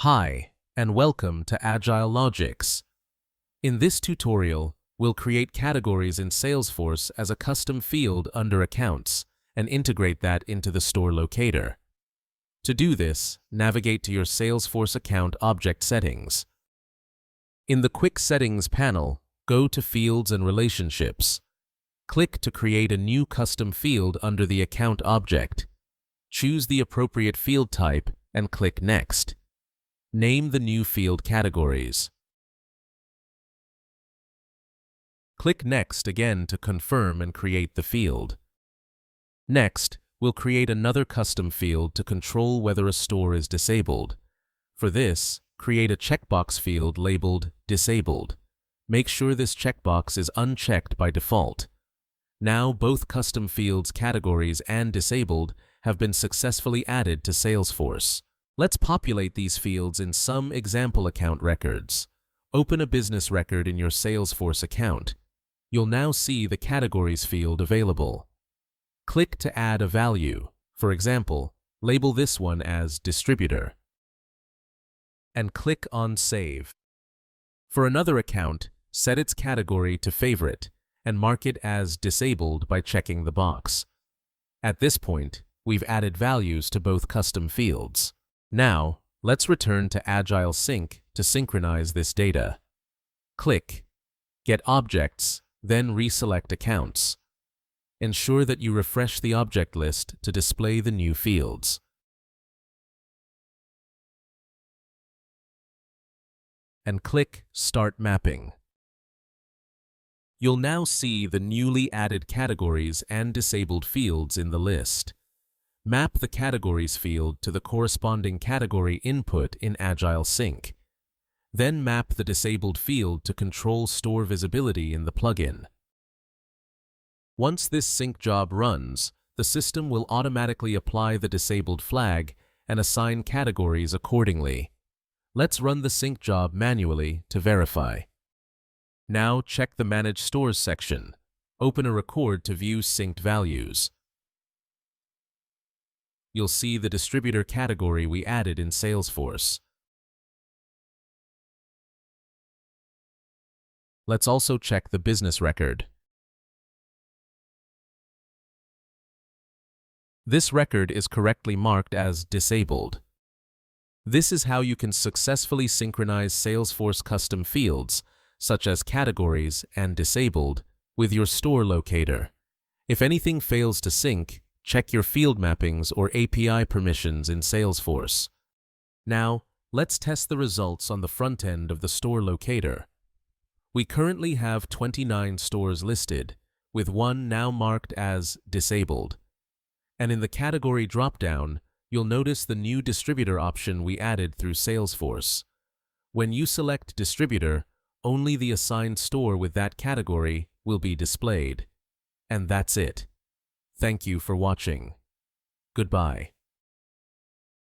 Hi, and welcome to Agile Logics. In this tutorial, we'll create categories in Salesforce as a custom field under Accounts and integrate that into the Store Locator. To do this, navigate to your Salesforce account object settings. In the Quick Settings panel, go to Fields and Relationships. Click to create a new custom field under the account object. Choose the appropriate field type and click Next. Name the new field categories. Click Next again to confirm and create the field. Next, we'll create another custom field to control whether a store is disabled. For this, create a checkbox field labeled Disabled. Make sure this checkbox is unchecked by default. Now both custom fields categories and disabled have been successfully added to Salesforce. Let's populate these fields in some example account records. Open a business record in your Salesforce account. You'll now see the Categories field available. Click to add a value. For example, label this one as Distributor. And click on Save. For another account, set its category to Favorite and mark it as Disabled by checking the box. At this point, we've added values to both custom fields. Now, let's return to Agile Sync to synchronize this data. Click Get Objects, then reselect Accounts. Ensure that you refresh the object list to display the new fields. And click Start Mapping. You'll now see the newly added categories and disabled fields in the list. Map the Categories field to the corresponding category input in Agile Sync. Then map the disabled field to control store visibility in the plugin. Once this sync job runs, the system will automatically apply the disabled flag and assign categories accordingly. Let's run the sync job manually to verify. Now check the Manage Stores section. Open a record to view synced values. You'll see the distributor category we added in Salesforce. Let's also check the business record. This record is correctly marked as disabled. This is how you can successfully synchronize Salesforce custom fields, such as categories and disabled, with your store locator. If anything fails to sync, check your field mappings or API permissions in Salesforce. Now, let's test the results on the front end of the store locator. We currently have 29 stores listed, with one now marked as disabled. And in the category dropdown, you'll notice the new distributor option we added through Salesforce. When you select distributor, only the assigned store with that category will be displayed. And that's it. Thank you for watching. Goodbye.